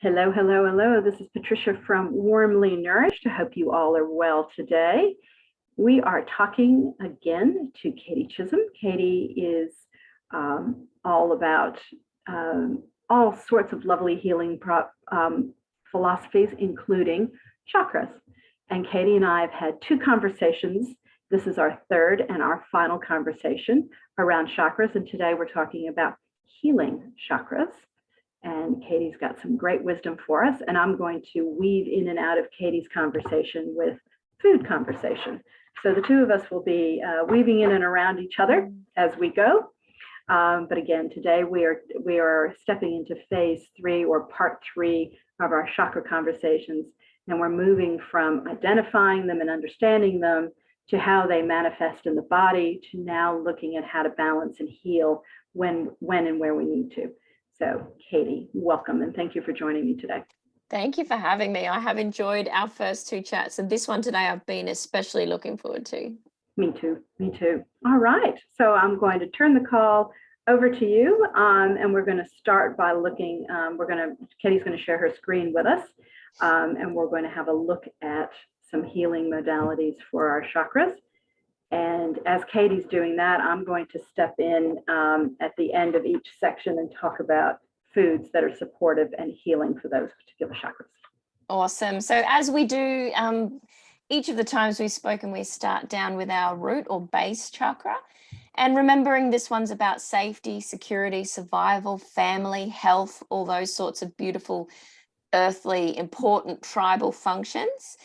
Hello, hello, hello. This is Patricia from Warmly Nourished. I hope you all are well today. We are talking again to Katie Chisholm. Katie is all about all sorts of lovely healing philosophies, including chakras. And Katie and I have had two conversations. This is our third and our final conversation around chakras. And today we're talking about healing chakras. And Katie's got some great wisdom for us. And I'm going to weave in and out of Katie's conversation with food conversation. So the two of us will be weaving in and around each other as we go. But again, today we are stepping into phase 3 or part 3 of our chakra conversations. And we're moving from identifying them and understanding them to how they manifest in the body, to now looking at how to balance and heal when and where we need to. So, Katie, welcome, and thank you for joining me today. Thank you for having me. I have enjoyed our first two chats, and this one today I've been especially looking forward to. Me too. All right, so I'm going to turn the call over to you, and we're going to start by looking, Katie's going to share her screen with us, and we're going to have a look at some healing modalities for our chakras. And as Katie's doing that, I'm going to step in at the end of each section and talk about foods that are supportive and healing for those particular chakras. Awesome. So as we do, each of the times we've spoken, we start down with our root or base chakra. And remembering this one's about safety, security, survival, family, health, all those sorts of beautiful, earthly, important tribal functions.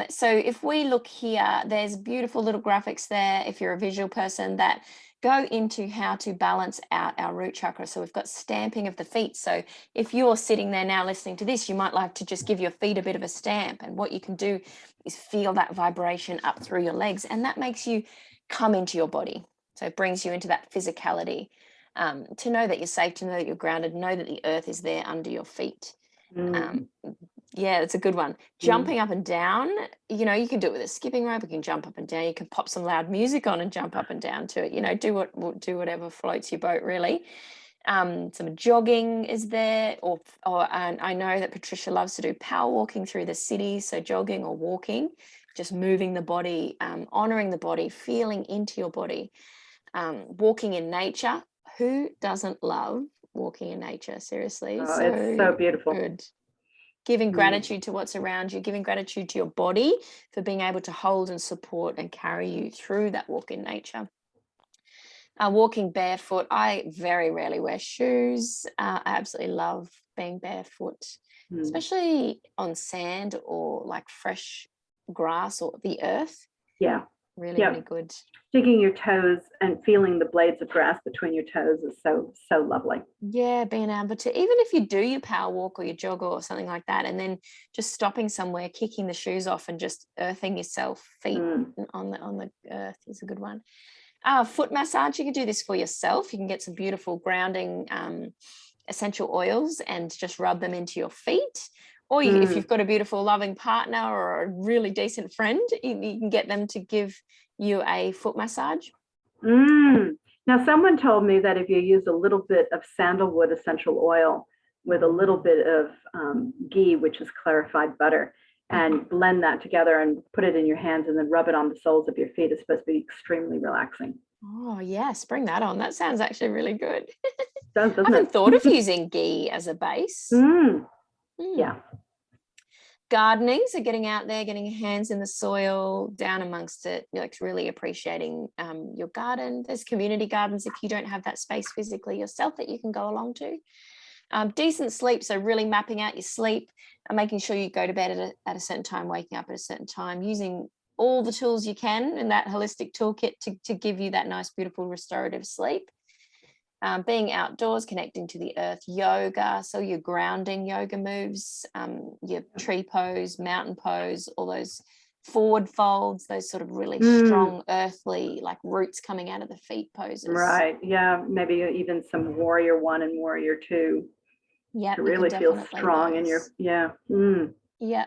So if we look here, there's beautiful little graphics there, if you're a visual person, that go into how to balance out our root chakra. So we've got stamping of the feet. So if you're sitting there now listening to this, you might like to just give your feet a bit of a stamp. And what you can do is feel that vibration up through your legs. And that makes you come into your body. So it brings you into that physicality, to know that you're safe, to know that you're grounded, know that the earth is there under your feet. Yeah, it's a good one. Jumping up and down, you know, you can do it with a skipping rope. You can jump up and down. You can pop some loud music on and jump up and down to it. You know, do whatever floats your boat, really. Some jogging is there, and I know that Patricia loves to do power walking through the city. So jogging or walking, just moving the body, honoring the body, feeling into your body. Walking in nature. Who doesn't love walking in nature? Seriously, it's so beautiful. Good. Giving gratitude to what's around you, giving gratitude to your body for being able to hold and support and carry you through that walk in nature. Walking barefoot. I very rarely wear shoes. I absolutely love being barefoot, especially on sand or like fresh grass or the earth. Yeah. Really good. Digging your toes and feeling the blades of grass between your toes is so lovely. Yeah, being able to, even if you do your power walk or your jog or something like that, and then just stopping somewhere, kicking the shoes off and just earthing yourself, feet on the earth is a good one. Foot massage, you can do this for yourself. You can get some beautiful grounding essential oils and just rub them into your feet. Or if you've got a beautiful loving partner or a really decent friend, you can get them to give you a foot massage. Now, someone told me that if you use a little bit of sandalwood essential oil with a little bit of ghee, which is clarified butter, and blend that together and put it in your hands and then rub it on the soles of your feet, it's supposed to be extremely relaxing. Oh, yes, bring that on. That sounds actually really good. I haven't thought of using ghee as a base. Yeah. Gardening, so getting out there, getting your hands in the soil, down amongst it, like really appreciating your garden. There's community gardens if you don't have that space physically yourself that you can go along to. Decent sleep, so really mapping out your sleep and making sure you go to bed at a certain time, waking up at a certain time, using all the tools you can in that holistic toolkit to give you that nice, beautiful, restorative sleep. Being outdoors, connecting to the earth, yoga, so your grounding yoga moves, your tree pose, mountain pose, all those forward folds, those sort of really strong earthly, like roots coming out of the feet poses. Right, yeah, maybe even some warrior 1 and warrior 2. Yeah, to really feel strong in your, Yeah.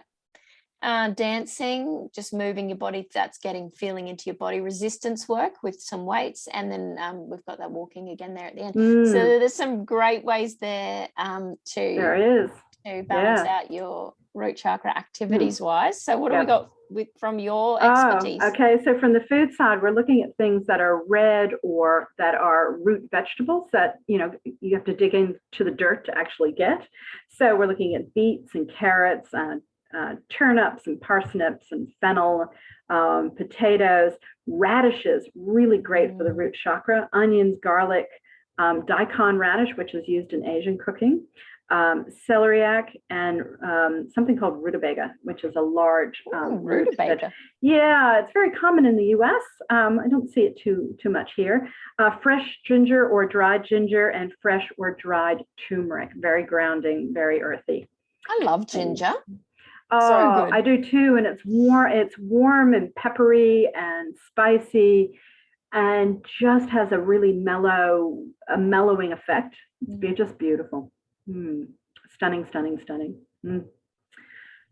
Dancing, just moving your body, that's feeling into your body. Resistance work with some weights, and then we've got that walking again there at the end. So there's some great ways there there is to balance out your root chakra activities wise. So what do we got from your expertise? Okay, so from the food side, we're looking at things that are red or that are root vegetables that, you know, you have to dig into the dirt to actually get. So we're looking at beets and carrots, turnips and parsnips and fennel, potatoes, radishes, really great for the root chakra, onions, garlic, daikon radish, which is used in Asian cooking, celeriac, and something called rutabaga, which is a large rutabaga. Yeah, it's very common in the U.S. I don't see it too much here. Fresh ginger or dried ginger, and fresh or dried turmeric. Very grounding, very earthy. I love ginger. Oh, I do too, and it's warm and peppery and spicy, and just has a really mellowing effect. It's just beautiful. Stunning, stunning, stunning.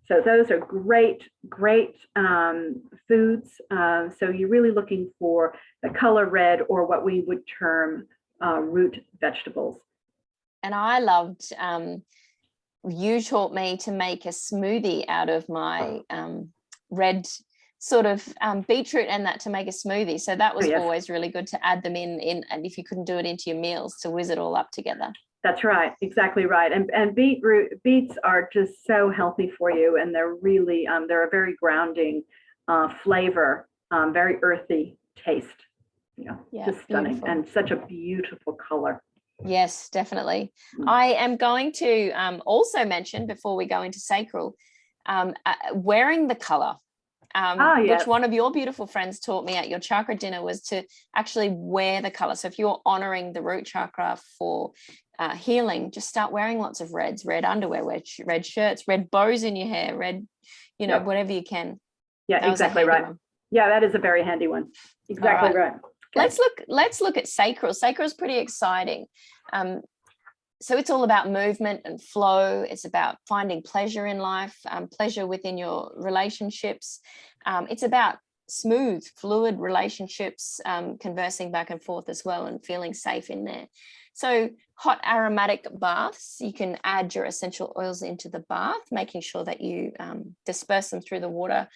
So those are great foods. So you're really looking for the color red, or what we would term root vegetables. And I loved, you taught me to make a smoothie out of my red sort of beetroot and that, to make a smoothie. So that was always really good to add them in, and if you couldn't do it into your meals, to whiz it all up together. That's right, exactly right. And beets are just so healthy for you, and they're really they're a very grounding flavor, very earthy taste. Just stunning, beautiful. And such a beautiful color. Yes, definitely. I am going to also mention, before we go into sacral, wearing the color. Which one of your beautiful friends taught me at your chakra dinner was to actually wear the color. So if you're honoring the root chakra for healing, just start wearing lots of reds, red underwear, red shirts, red bows in your hair, red, whatever you can. Yeah, exactly right. One. Yeah, that is a very handy one. Exactly right. Okay. Let's look at sacral. Sacral is pretty exciting. So it's all about movement and flow. It's about finding pleasure in life, pleasure within your relationships. It's about smooth, fluid relationships, conversing back and forth as well, and feeling safe in there. So hot aromatic baths, you can add your essential oils into the bath, making sure that you disperse them through the water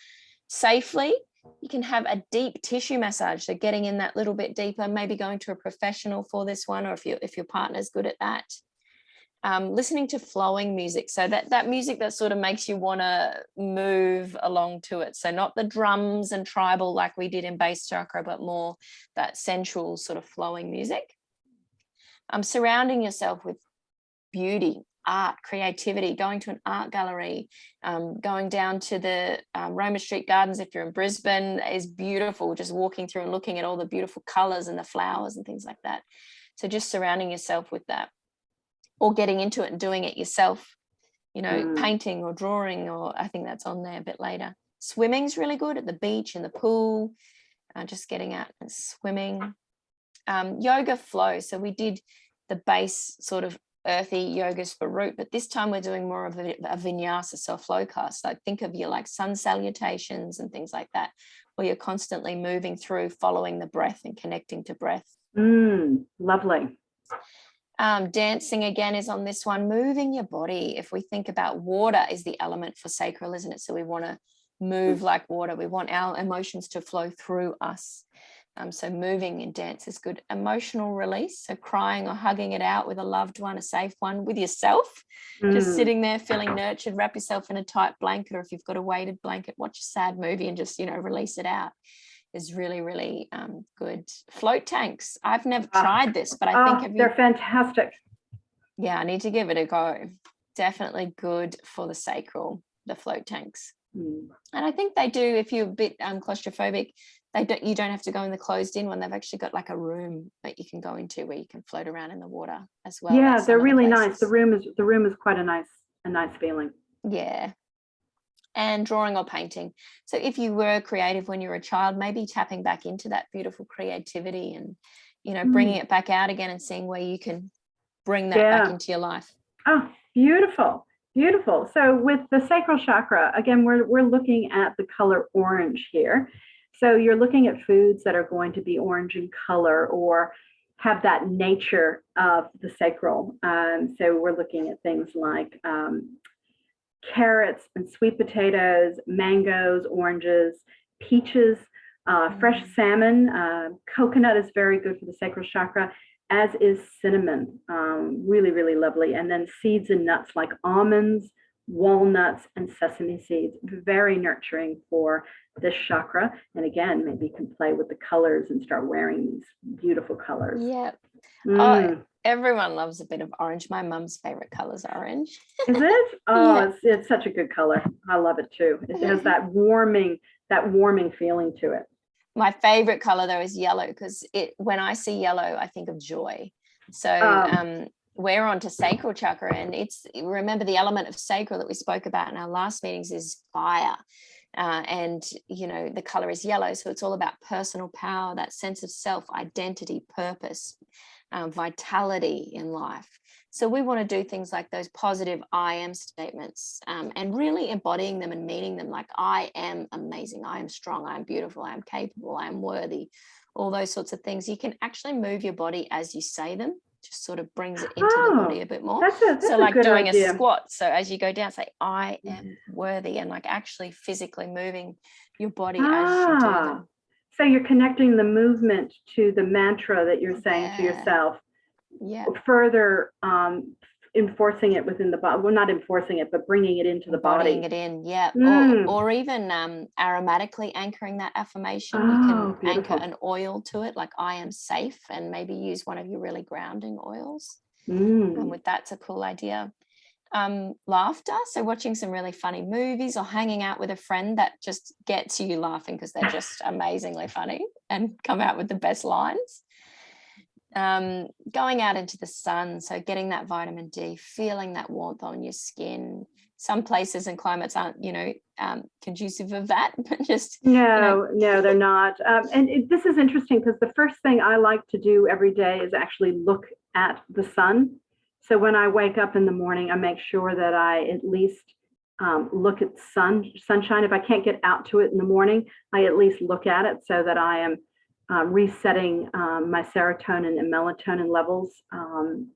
safely. You can have a deep tissue massage, so getting in that little bit deeper, maybe going to a professional for this one, or if your partner's good at that. Listening to flowing music, so that music that sort of makes you want to move along to it. So not the drums and tribal like we did in base chakra, but more that sensual sort of flowing music. Surrounding yourself with beauty, art, creativity, going to an art gallery, going down to the Roma Street Gardens if you're in Brisbane is beautiful, just walking through and looking at all the beautiful colors and the flowers and things like that. So just surrounding yourself with that, or getting into it and doing it yourself, painting or drawing, or I think that's on there a bit later. Swimming's really good at the beach, in the pool, just getting out and swimming. Yoga flow, so we did the base sort of earthy yogas for root, but this time we're doing more of a vinyasa, so flow class. Like think of your like sun salutations and things like that, where you're constantly moving through, following the breath and connecting to breath. Lovely. Dancing again is on this one, moving your body. If we think about water is the element for sacral, isn't it? So we want to move like water. We want our emotions to flow through us. So moving in dance is good. Emotional release, so crying or hugging it out with a loved one, a safe one, with yourself, just sitting there feeling nurtured. Wrap yourself in a tight blanket, or if you've got a weighted blanket, watch a sad movie and just release it out is really, really good. Float tanks, I've never tried this, but I think they're fantastic. Yeah, I need to give it a go. Definitely good for the sacral, the float tanks. And I think they do, if you're a bit claustrophobic, you don't have to go in the closed in one. They've actually got like a room that you can go into where you can float around in the water as well. Yeah, they're really nice. The room is quite a nice feeling. Yeah. And drawing or painting. So if you were creative when you were a child, maybe tapping back into that beautiful creativity and bringing it back out again and seeing where you can bring that back into your life. Oh, beautiful. Beautiful. So with the sacral chakra, again, we're looking at the color orange here. So you're looking at foods that are going to be orange in color, or have that nature of the sacral. So we're looking at things like carrots and sweet potatoes, mangoes, oranges, peaches, fresh salmon. Coconut is very good for the sacral chakra, as is cinnamon. Really, really lovely. And then seeds and nuts like almonds, walnuts, and sesame seeds. Very nurturing for this chakra. And again, maybe you can play with the colors and start wearing these beautiful colors. Yeah. Oh, everyone loves a bit of orange. My mum's favorite color is orange. Is it? Oh, it's such a good color. I love it too. It has that warming feeling to it. My favorite color though is yellow, because when I see yellow, I think of joy. So we're on to sacral chakra, and remember the element of sacral that we spoke about in our last meetings is fire. And the color is yellow, so it's all about personal power, that sense of self, identity, purpose, vitality in life. So we want to do things like those positive I am statements, and really embodying them and meaning them, like I am amazing, I am strong, I am beautiful, I am capable, I am worthy, all those sorts of things. You can actually move your body as you say them. Just sort of brings it into the body a bit more. That's so like doing idea. A squat. So as you go down, say, I am worthy, and like actually physically moving your body as you do them. So you're connecting the movement to the mantra that you're saying to yourself. Yeah. Further enforcing it within the body. Well, not enforcing it, but bringing it into the body. Bringing it in, yeah. Or even aromatically anchoring that affirmation. You can anchor an oil to it, like I am safe, and maybe use one of your really grounding oils. And with that's a cool idea. Laughter, so watching some really funny movies or hanging out with a friend that just gets you laughing because they're just amazingly funny and come out with the best lines. Going out into the sun, so getting that vitamin D, feeling that warmth on your skin. Some places and climates aren't, conducive of that, but just no, they're not. This is interesting because the first thing I like to do every day is actually look at the sun. So when I wake up in the morning, I make sure that I at least look at sunshine. If I can't get out to it in the morning, I at least look at it so that I am resetting my serotonin and melatonin levels,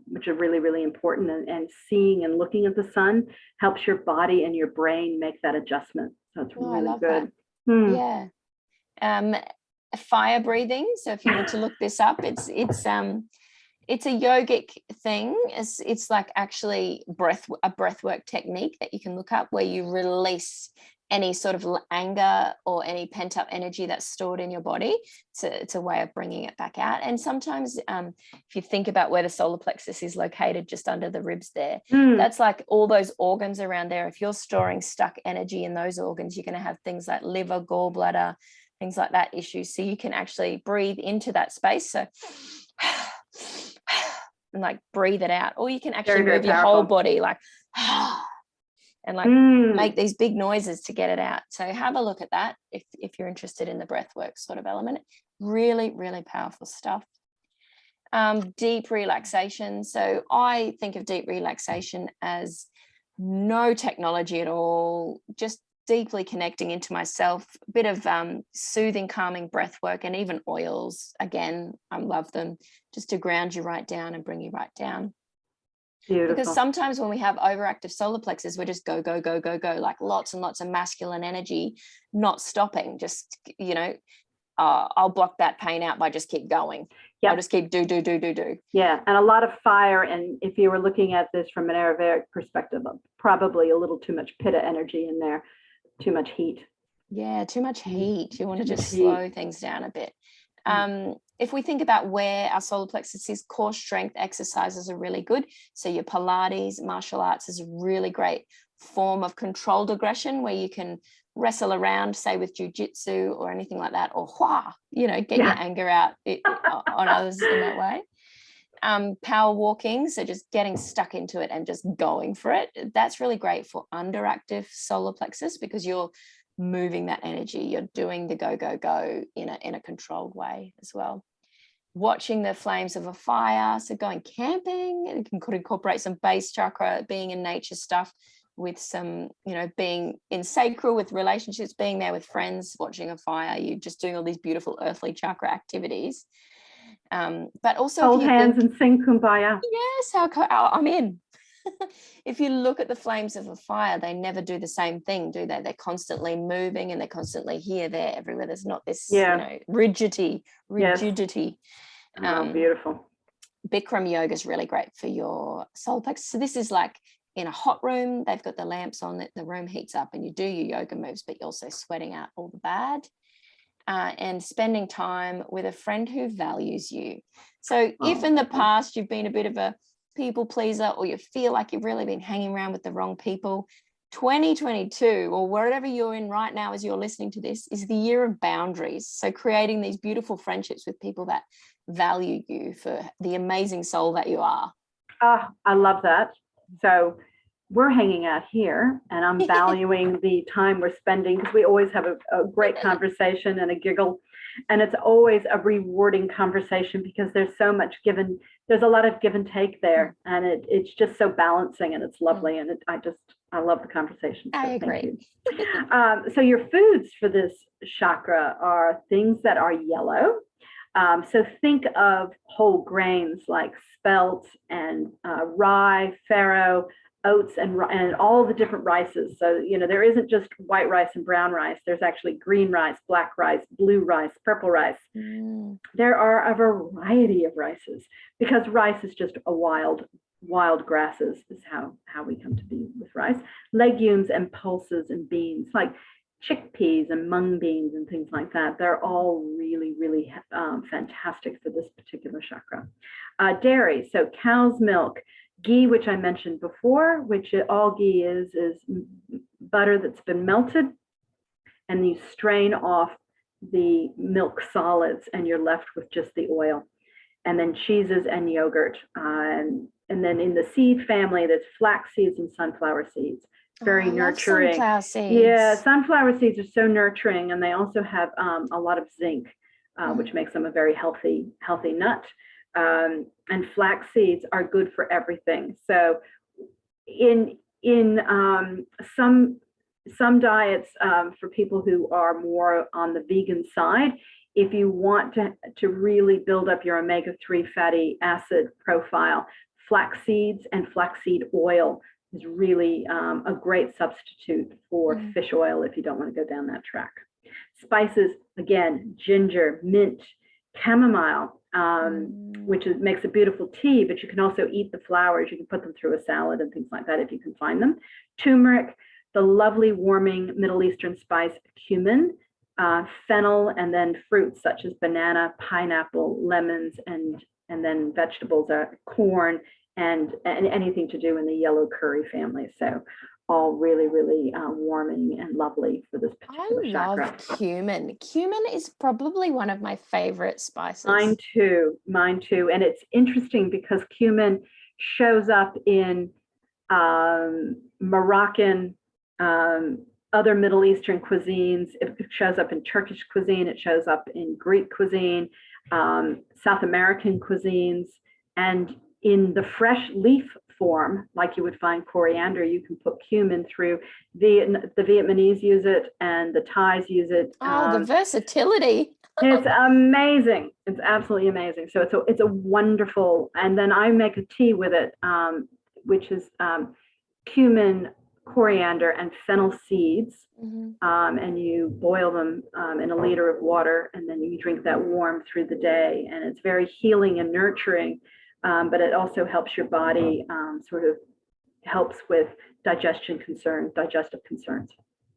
which are really, really important. And seeing and looking at the sun helps your body and your brain make that adjustment. So it's really good. Yeah. Fire breathing. So if you want to look this up, it's a yogic thing. It's like actually a breathwork technique that you can look up, where you release any sort of anger or any pent-up energy that's stored in your body. It's a way of bringing it back out. And sometimes if you think about where the solar plexus is located, just under the ribs there, that's like all those organs around there. If you're storing stuck energy in those organs, you're going to have things like liver, gallbladder, things like that issues. So you can actually breathe into that space. So and like breathe it out, or you can actually move your whole body like and like make these big noises to get it out. So have a look at that if you're interested in the breathwork sort of element. Really, really powerful stuff. Deep relaxation. So I think of deep relaxation as no technology at all, just deeply connecting into myself, a bit of soothing, calming breath work, and even oils. Again, I love them, just to ground you right down and bring you right down. Beautiful. Because sometimes when we have overactive solar plexus, we're just go, go, go, go, go, like lots and lots of masculine energy, not stopping. Just, I'll block that pain out by just keep going. I'll just keep do. Yeah, and a lot of fire. And if you were looking at this from an Ayurvedic perspective, probably a little too much pitta energy in there, too much heat. Yeah, too much heat. You want to just slow things down a bit. If we think about where our solar plexus is, core strength exercises are really good. So your Pilates, martial arts is a really great form of controlled aggression, where you can wrestle around, say with jiu-jitsu or anything like that, or get your anger out on others in that way. Power walking, so just getting stuck into it and just going for it. That's really great for underactive solar plexus, because you're moving that energy. You're doing the go, go, go in a controlled way as well. Watching the flames of a fire, so going camping, and you can incorporate some base chakra, being in nature stuff, with some, being in sacral with relationships, being there with friends, watching a fire. You're just doing all these beautiful earthly chakra activities. But also hold hands and sing Kumbaya. yes, I'm in. If you look at the flames of a fire, they never do the same thing, do they? They're constantly moving and they're constantly here, there, everywhere. There's not this, rigidity. Yes. Beautiful. Bikram yoga is really great for your solar plexus. So this is like in a hot room, they've got the lamps on it, the room heats up and you do your yoga moves, but you're also sweating out all the bad. And spending time with a friend who values you. So if in the past you've been a bit of a people pleaser or you feel like you've really been hanging around with the wrong people, 2022 or wherever you're in right now as you're listening to this is the year of boundaries. So creating these beautiful friendships with people that value you for the amazing soul that you are. I love that. So we're hanging out here and I'm valuing the time we're spending because we always have a great conversation and a giggle. And it's always a rewarding conversation because there's so much there's a lot of give and take there. And it's just so balancing and it's lovely. And I love the conversation. So I agree. Thank you. So your foods for this chakra are things that are yellow. So think of whole grains like spelt and rye, farro, oats, and all the different rices. So, there isn't just white rice and brown rice. There's actually green rice, black rice, blue rice, purple rice. There are a variety of rices because rice is just a wild grasses is how we come to be with rice. Legumes and pulses and beans like chickpeas and mung beans and things like that. They're all really, really fantastic for this particular chakra. Dairy, so cow's milk, ghee, which I mentioned before, which all ghee is butter that's been melted, and you strain off the milk solids and you're left with just the oil. And then cheeses and yogurt. And then in the seed family, there's flax seeds and sunflower seeds. Very nurturing. Sunflower seeds. Yeah, sunflower seeds are so nurturing, and they also have a lot of zinc, which makes them a very healthy nut. And flax seeds are good for everything. So, in some diets for people who are more on the vegan side, if you want to really build up your omega-3 fatty acid profile, flax seeds and flaxseed oil is really a great substitute for fish oil if you don't want to go down that track. Spices, again, ginger, mint, chamomile, which makes a beautiful tea, but you can also eat the flowers. You can put them through a salad and things like that if you can find them. Turmeric, the lovely warming Middle Eastern spice cumin, fennel, and then fruits such as banana, pineapple, lemons, and then vegetables are corn, and anything to do in the yellow curry family. So all really, really warming and lovely for this particular chakra. I love cumin. Cumin is probably one of my favorite spices. Mine too. And it's interesting because cumin shows up in Moroccan, other Middle Eastern cuisines. It shows up in Turkish cuisine. It shows up in Greek cuisine, South American cuisines, and in the fresh leaf form, like you would find coriander, you can put cumin through. The Vietnamese use it and the Thais use it. The versatility. It's amazing. It's absolutely amazing. So it's a wonderful, and then I make a tea with it, which is cumin, coriander, and fennel seeds. And you boil them in a liter of water, and then you drink that warm through the day. And it's very healing and nurturing. But it also helps your body, sort of helps with digestive concerns.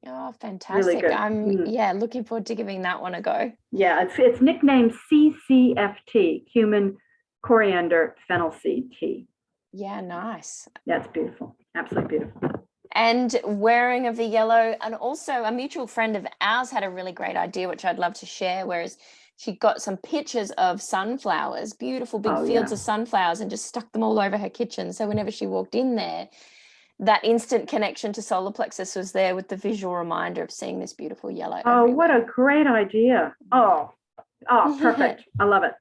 Oh, fantastic. Really good. I'm looking forward to giving that one a go. Yeah, it's nicknamed CCFT, cumin, coriander, fennel seed tea. Yeah, nice. That's beautiful. Absolutely beautiful. And wearing of the yellow, and also a mutual friend of ours had a really great idea, which I'd love to share, whereas she got some pictures of sunflowers, beautiful big fields of sunflowers, and just stuck them all over her kitchen. So whenever she walked in there, that instant connection to solar plexus was there with the visual reminder of seeing this beautiful yellow. Everywhere. What a great idea. Oh, perfect. I love it.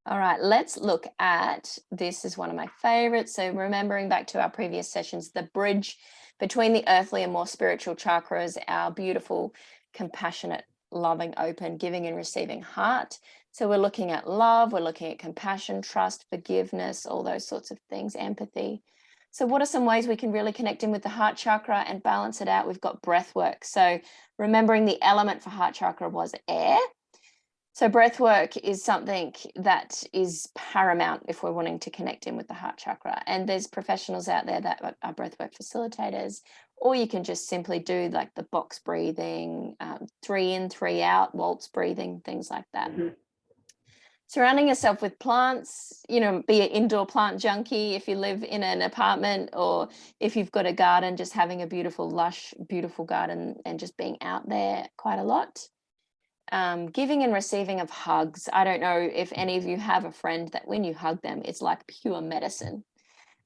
All right, let's look at, this is one of my favorites. So remembering back to our previous sessions, the bridge between the earthly and more spiritual chakras, our beautiful, compassionate, loving, open, giving and receiving heart. So we're looking at love, we're looking at compassion, trust, forgiveness, all those sorts of things, empathy. So what are some ways we can really connect in with the heart chakra and balance it out? We've got breath work. So remembering the element for heart chakra was air. So breath work is something that is paramount if we're wanting to connect in with the heart chakra. And there's professionals out there that are breathwork facilitators, or you can just simply do like the box breathing, 3 in, 3 out, waltz breathing, things like that. Mm-hmm. Surrounding yourself with plants, be an indoor plant junkie if you live in an apartment, or if you've got a garden, just having a beautiful, lush, beautiful garden and just being out there quite a lot. Giving and receiving of hugs. I don't know if any of you have a friend that when you hug them, it's like pure medicine.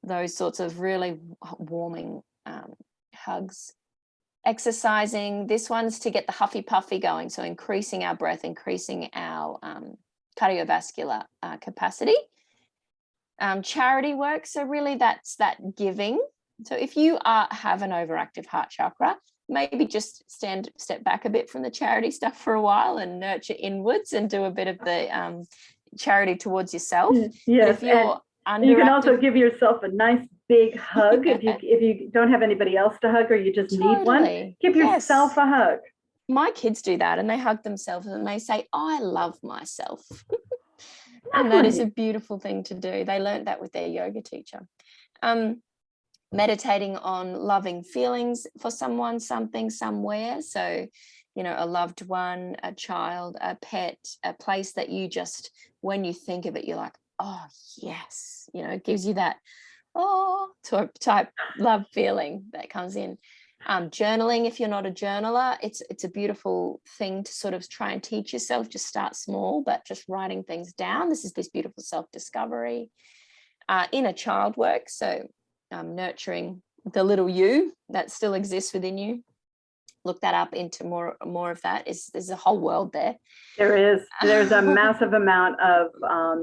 Those sorts of really warming hugs. Exercising. This one's to get the huffy puffy going. So increasing our breath, increasing our cardiovascular capacity. Charity work. So really that's that giving. So if you have an overactive heart chakra, maybe just step back a bit from the charity stuff for a while and nurture inwards and do a bit of the charity towards yourself. Yes, if you're you can also give yourself a nice big hug. If you don't have anybody else to hug, or you just need one, give yourself a hug. My kids do that, and they hug themselves and they say, I love myself. And that is a beautiful thing to do. They learned that with their yoga teacher. Meditating on loving feelings for someone, something, somewhere. So, a loved one, a child, a pet, a place that you just, when you think of it, you're like, oh, yes. It gives you that, type love feeling that comes in. Journaling, if you're not a journaler, it's a beautiful thing to sort of try and teach yourself. Just start small, but just writing things down. This is this beautiful self-discovery. Inner child work. So nurturing the little you that still exists within you. Look that up into more of that. There's a whole world there. There's a massive amount of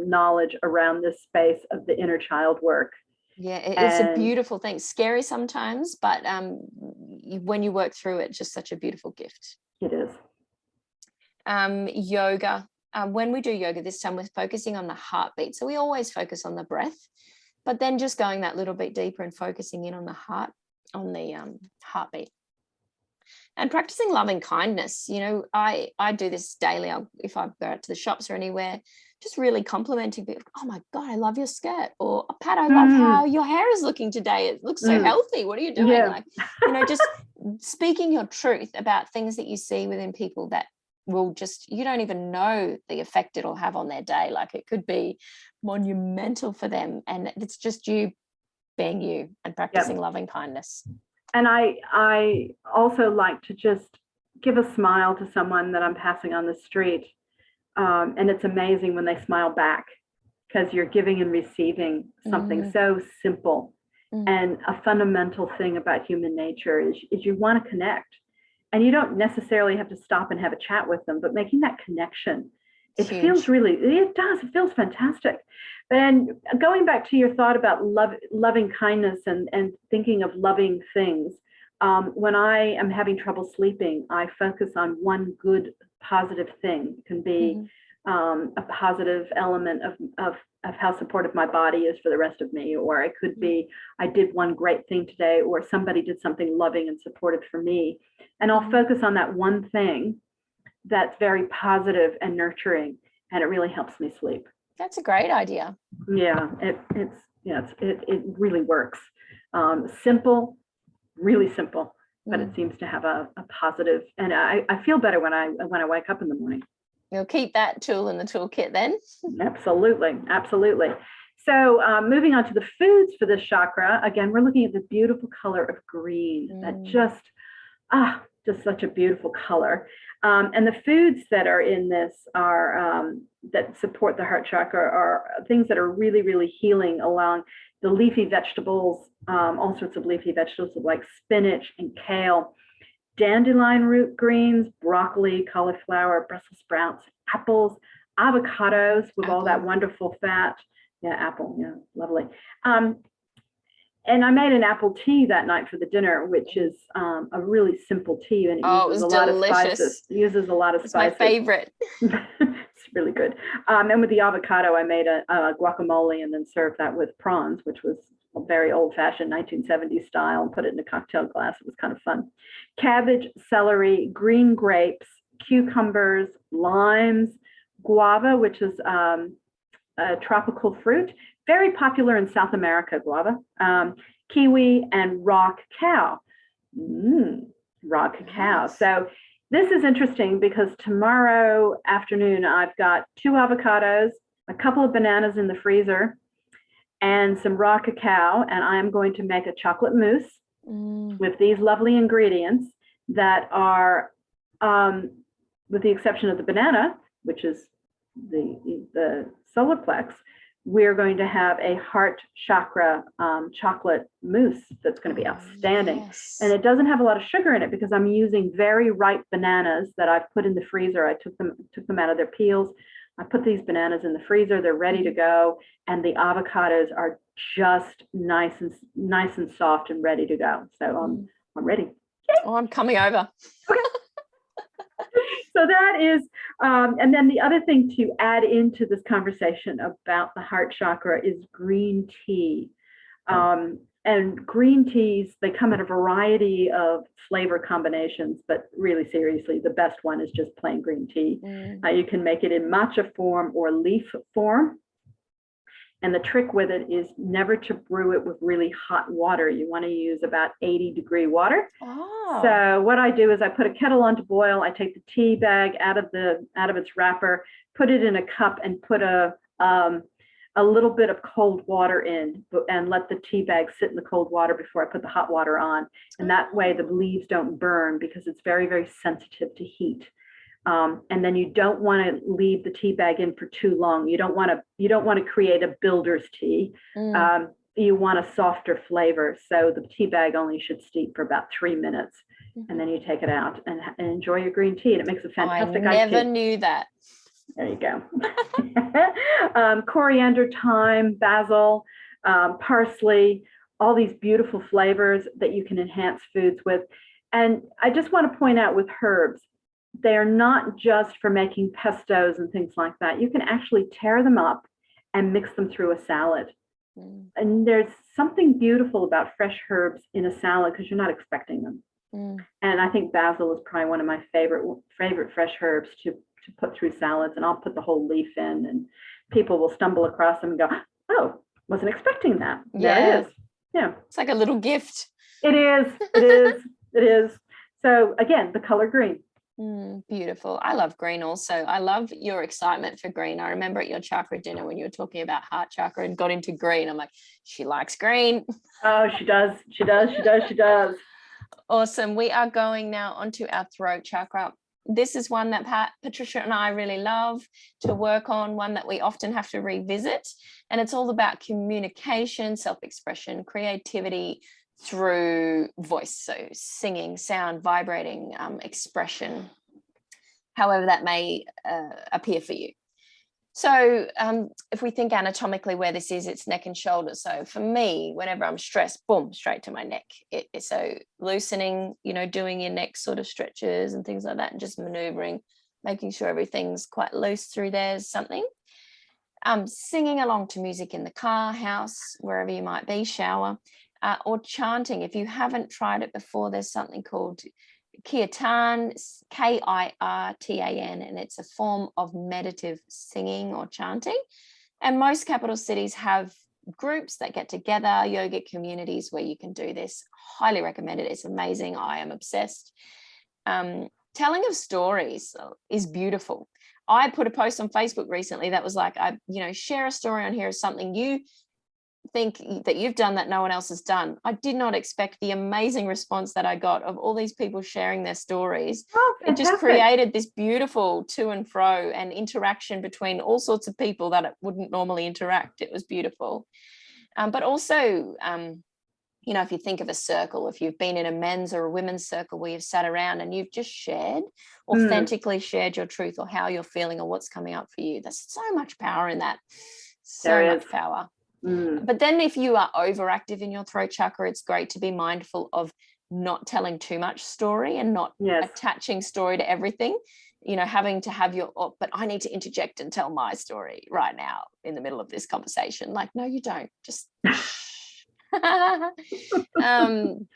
knowledge around this space of the inner child work. Yeah, it's a beautiful thing. Scary sometimes, but when you work through it, just such a beautiful gift. It is. Yoga. When we do yoga this time, we're focusing on the heartbeat. So we always focus on the breath, but then just going that little bit deeper and focusing in on the heart, on the heartbeat. And practicing loving kindness. I do this daily. If I go out to the shops or anywhere, just really complimenting people. Oh my God, I love your skirt. Or, Pat, I love how your hair is looking today. It looks so healthy. What are you doing? Yeah. Just speaking your truth about things that you see within people that will just, you don't even know the effect it'll have on their day. Like it could be monumental for them. And it's just you being you and practicing loving kindness. And I also like to just give a smile to someone that I'm passing on the street. And it's amazing when they smile back, because you're giving and receiving something so simple. And a fundamental thing about human nature is you want to connect. And you don't necessarily have to stop and have a chat with them, but making that connection, it feels fantastic. And going back to your thought about loving kindness and thinking of loving things, when I am having trouble sleeping, I focus on one good positive thing. It can be a positive element of how supportive my body is for the rest of me, or it could be I did one great thing today, or somebody did something loving and supportive for me, and I'll focus on that one thing that's very positive and nurturing, and it really helps me sleep. That's a great idea. Yeah, it really works. Simple, really simple, but it seems to have a positive, and I feel better when I wake up in the morning. You'll keep that tool in the toolkit then. Absolutely. So moving on to the foods for this chakra, again, we're looking at the beautiful color of green. That just such a beautiful color. And the foods that are in this are that support the heart chakra are things that are really, really healing along the leafy vegetables, all sorts of leafy vegetables like spinach and kale, dandelion root greens, broccoli, cauliflower, Brussels sprouts, apples, avocados with all that wonderful fat. Yeah, apple, yeah, lovely. And I made an apple tea that night for the dinner, which is a really simple tea, and it uses a lot of spices. It uses a lot of spices. It's my favorite. It's really good. And with the avocado, I made a guacamole and then served that with prawns, which was a very old-fashioned 1970s style, and put it in a cocktail glass. It was kind of fun. Cabbage, celery, green grapes, cucumbers, limes, guava, which is a tropical fruit, very popular in South America, guava, kiwi, and raw cacao. Raw cacao. Nice. So this is interesting because tomorrow afternoon, I've got 2 avocados, a couple of bananas in the freezer, and some raw cacao, and I am going to make a chocolate mousse with these lovely ingredients that are, with the exception of the banana, which is the solar plex, we're going to have a heart chakra chocolate mousse that's going to be outstanding. Yes. And it doesn't have a lot of sugar in it because I'm using very ripe bananas that I've put in the freezer. I took them out of their peels. I put these bananas in the freezer. They're ready to go. And the avocados are just nice and soft and ready to go. So I'm ready. Oh, I'm coming over. Okay. So that is, and then the other thing to add into this conversation about the heart chakra is green tea. And green teas, they come in a variety of flavor combinations, but really seriously, the best one is just plain green tea. You can make it in matcha form or leaf form. And the trick with it is never to brew it with really hot water. You want to use about 80-degree water. Oh. So what I do is I put a kettle on to boil. I take the tea bag out of its wrapper, put it in a cup, and put a little bit of cold water in, and let the tea bag sit in the cold water before I put the hot water on. And that way the leaves don't burn because it's very, very sensitive to heat. And then you don't want to leave the tea bag in for too long. You don't want to create a builder's tea. You want a softer flavor. So the tea bag only should steep for about 3 minutes. And then you take it out and enjoy your green tea. And it makes a fantastic iced tea. I never knew that. There you go. Coriander, thyme, basil, parsley, all these beautiful flavors that you can enhance foods with. And I just want to point out with herbs, they are not just for making pestos and things like that. You can actually tear them up and mix them through a salad. And there's something beautiful about fresh herbs in a salad because you're not expecting them. And I think basil is probably one of my favorite fresh herbs to put through salads. And I'll put the whole leaf in, and people will stumble across them and go, "Oh, wasn't expecting that." There it is. Yeah, it's like a little gift. It is. It is. It is. So again, the color green. Beautiful. I love green also. I love your excitement for green. I remember at your chakra dinner when you were talking about heart chakra and got into green. I'm like, she likes green. Oh, she does. She does. She does. She does. Awesome. We are going now onto our throat chakra. This is one that Patricia and I really love to work on, one that we often have to revisit. And it's all about communication, self-expression, creativity, through voice, so singing, sound, vibrating, expression, however that may appear for you. So if we think anatomically where this is, it's neck and shoulders. So for me, whenever I'm stressed, boom, straight to my neck. So loosening, doing your neck sort of stretches and things like that, and just maneuvering, making sure everything's quite loose through there is something. Singing along to music in the car, house, wherever you might be, shower. Or chanting. If you haven't tried it before, there's something called Kirtan, Kirtan, and it's a form of meditative singing or chanting. And most capital cities have groups that get together, yogic communities where you can do this. Highly recommend it. It's amazing. I am obsessed. Telling of stories is beautiful. I put a post on Facebook recently that was like, share a story on here of something you think that you've done that no one else has done. I did not expect the amazing response that I got of all these people sharing their stories. It just created this beautiful to and fro and interaction between all sorts of people that it wouldn't normally interact. It was beautiful. But also, if you think of a circle, if you've been in a men's or a women's circle where you've sat around and you've just authentically shared your truth or how you're feeling or what's coming up for you, there's so much power in that. So much power. But then if you are overactive in your throat chakra, it's great to be mindful of not telling too much story and not attaching story to everything, having to have your, but I need to interject and tell my story right now in the middle of this conversation. Like, no, you don't. Just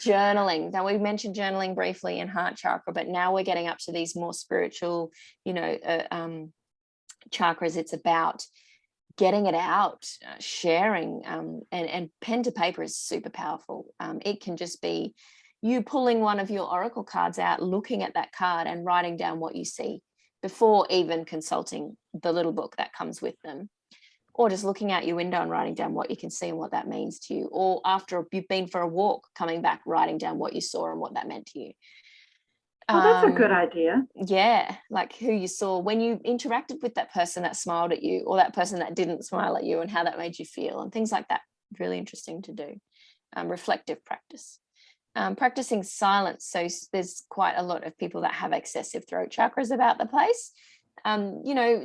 journaling. Now, we mentioned journaling briefly in heart chakra, but now we're getting up to these more spiritual, chakras. It's about getting it out, sharing, and pen to paper is super powerful. It can just be you pulling one of your oracle cards out, looking at that card and writing down what you see before even consulting the little book that comes with them, or just looking out your window and writing down what you can see and what that means to you, or after you've been for a walk, coming back, writing down what you saw and what that meant to you. Oh, that's a good idea. Yeah, like who you saw when you interacted with that person that smiled at you, or that person that didn't smile at you, and how that made you feel, and things like that. Really interesting to do. Reflective practice. Practicing silence. So there's quite a lot of people that have excessive throat chakras about the place.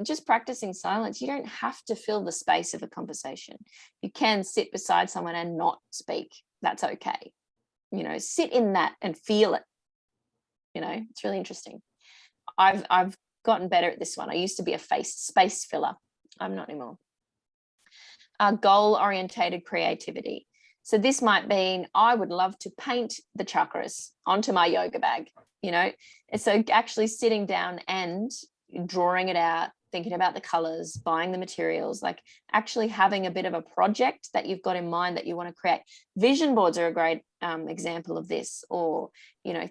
Just practicing silence. You don't have to fill the space of a conversation. You can sit beside someone and not speak. That's okay. Sit in that and feel it. It's really interesting. I've gotten better at this one. I used to be a space filler. I'm not anymore. Goal-orientated creativity. So this might mean I would love to paint the chakras onto my yoga bag, and so actually sitting down and drawing it out, thinking about the colors, buying the materials, like actually having a bit of a project that you've got in mind that you want to create. Vision boards are a great example of this, or,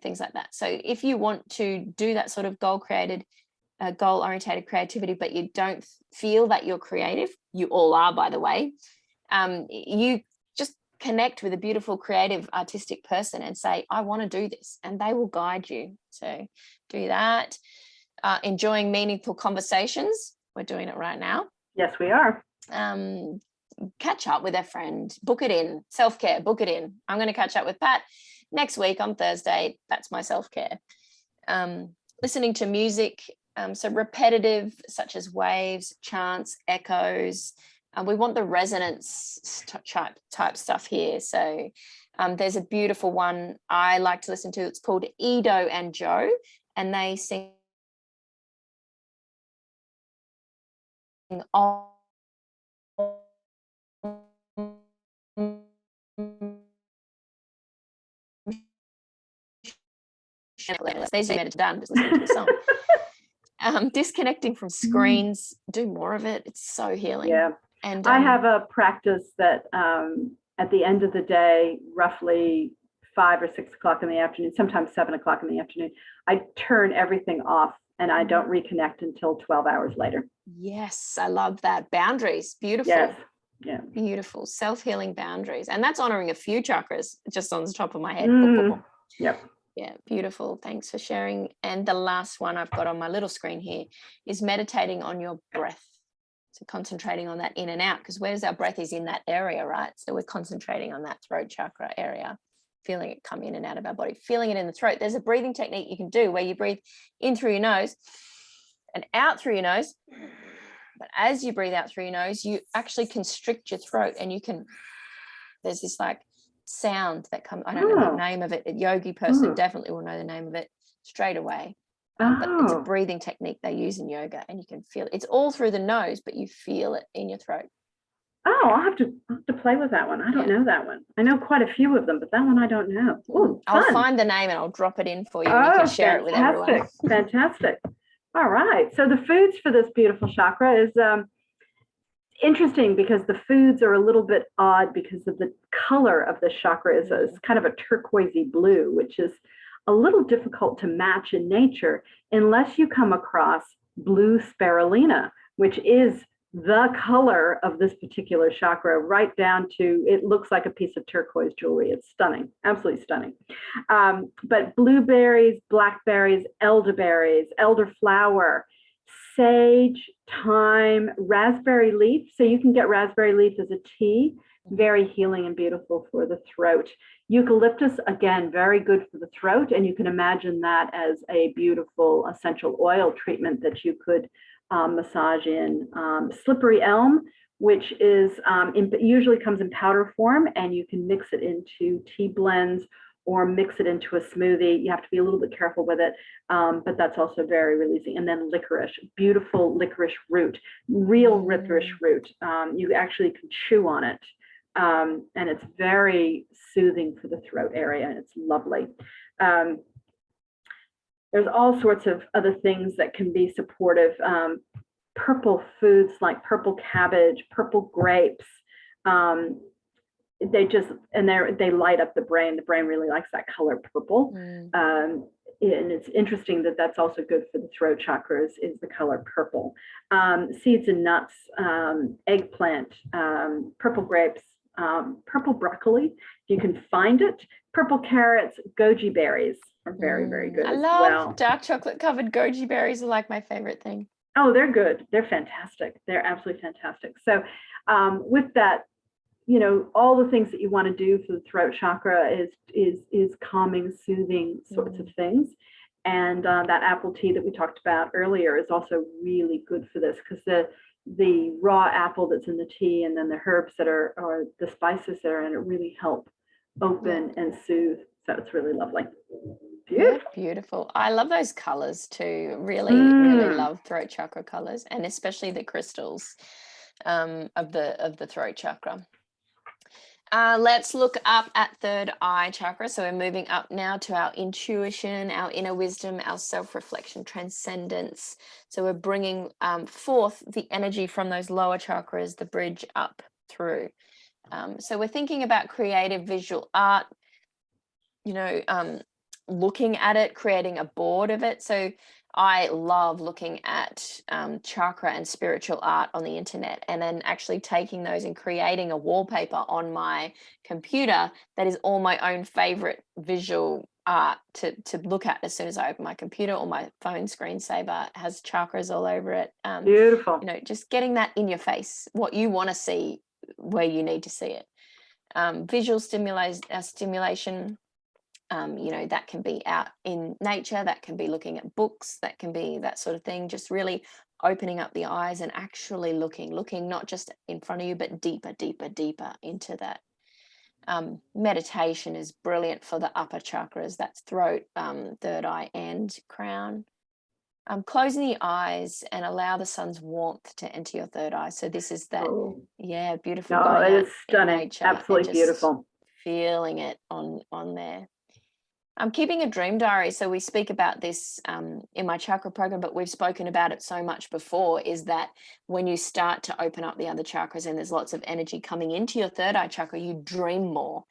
things like that. So if you want to do that sort of goal-orientated creativity, but you don't feel that you're creative, you all are, by the way, you just connect with a beautiful, creative, artistic person and say, I want to do this, and they will guide you. So do that. Enjoying meaningful conversations. We're doing it right now. Yes, we are. Catch up with a friend, book it in. Self-care, book it in. I'm going to catch up with Pat next week on Thursday. That's my self-care. Listening to music, so repetitive, such as waves, chants, echoes. We want the resonance type stuff here. So there's a beautiful one I like to listen to. It's called Edo and Joe, and they sing all there's your done, just listening to the song. Disconnecting from screens, do more of it. It's so healing. Yeah. And I have a practice that at the end of the day, roughly 5 or 6 o'clock in the afternoon, sometimes 7 o'clock in the afternoon, I turn everything off and I don't reconnect until 12 hours later. Yes, I love that. Boundaries, beautiful. Yes. Yeah. Beautiful. Self-healing boundaries. And that's honoring a few chakras just on the top of my head. Yep. Yeah, beautiful. Thanks for sharing. And the last one I've got on my little screen here is meditating on your breath. So concentrating on that in and out, because where's our breath is in that area, right? So we're concentrating on that throat chakra area, feeling it come in and out of our body, feeling it in the throat. There's a breathing technique you can do where you breathe in through your nose and out through your nose. But as you breathe out through your nose, you actually constrict your throat, and there's this like sound that comes, I don't know the name of it. A yogi person definitely will know the name of it straight away. But it's a breathing technique they use in yoga, and you can feel it. It's all through the nose, but you feel it in your throat. Oh, I'll have to play with that one. I don't know that one. I know quite a few of them, but that one I don't know. Ooh, I'll find the name and I'll drop it in for you, and you can share it with everyone. Fantastic. All right. So the foods for this beautiful chakra is interesting, because the foods are a little bit odd because of the color of the chakra is kind of a turquoisey blue, which is a little difficult to match in nature unless you come across blue spirulina, which is the color of this particular chakra, right down to, it looks like a piece of turquoise jewelry. It's stunning, absolutely stunning. But blueberries, blackberries, elderberries, elderflower, sage, thyme, raspberry leaf. So you can get raspberry leaf as a tea, very healing and beautiful for the throat. Eucalyptus, again, very good for the throat. And you can imagine that as a beautiful essential oil treatment that you could massage in. Slippery elm, which is usually comes in powder form, and you can mix it into tea blends or mix it into a smoothie. You have to be a little bit careful with it, but that's also very releasing. And then licorice, beautiful licorice root, real licorice root. You actually can chew on it, and it's very soothing for the throat area, and it's lovely. There's all sorts of other things that can be supportive. Purple foods like purple cabbage, purple grapes. They light up the brain. The brain really likes that color purple. And it's interesting that that's also good for the throat chakras, is the color purple. Seeds and nuts, eggplant, purple grapes, purple broccoli, if you can find it. Purple carrots, goji berries are very, very good as well. I love dark chocolate covered goji berries, are like my favorite thing. Oh, they're good. They're fantastic. They're absolutely fantastic. So with that, all the things that you want to do for the throat chakra is calming, soothing sorts of things. And that apple tea that we talked about earlier is also really good for this, because the raw apple that's in the tea and then the herbs or the spices that are in it really help open and soothe. So it's really lovely. Beautiful. Yeah, beautiful. I love those colors too. Really, really love throat chakra colors, and especially the crystals of the throat chakra. Let's look up at third eye chakra. So we're moving up now to our intuition, our inner wisdom, our self-reflection, transcendence. So we're bringing forth the energy from those lower chakras, the bridge up through. So we're thinking about creative visual art, looking at it, creating a board of it. So I love looking at chakra and spiritual art on the internet, and then actually taking those and creating a wallpaper on my computer that is all my own favorite visual art to look at as soon as I open my computer, or my phone screensaver has chakras all over it. Beautiful. Just getting that in your face, what you want to see, where you need to see it. Visual stimulation. That can be out in nature, that can be looking at books, that can be that sort of thing, just really opening up the eyes and actually looking not just in front of you, but deeper into that. Meditation is brilliant for the upper chakras, that's throat, third eye and crown. Closing the eyes and allow the sun's warmth to enter your third eye. So this is that, beautiful. No, it is stunning. Absolutely beautiful. Feeling it on there. I'm keeping a dream diary. So we speak about this in my chakra program, but we've spoken about it so much before, is that when you start to open up the other chakras and there's lots of energy coming into your third eye chakra, you dream more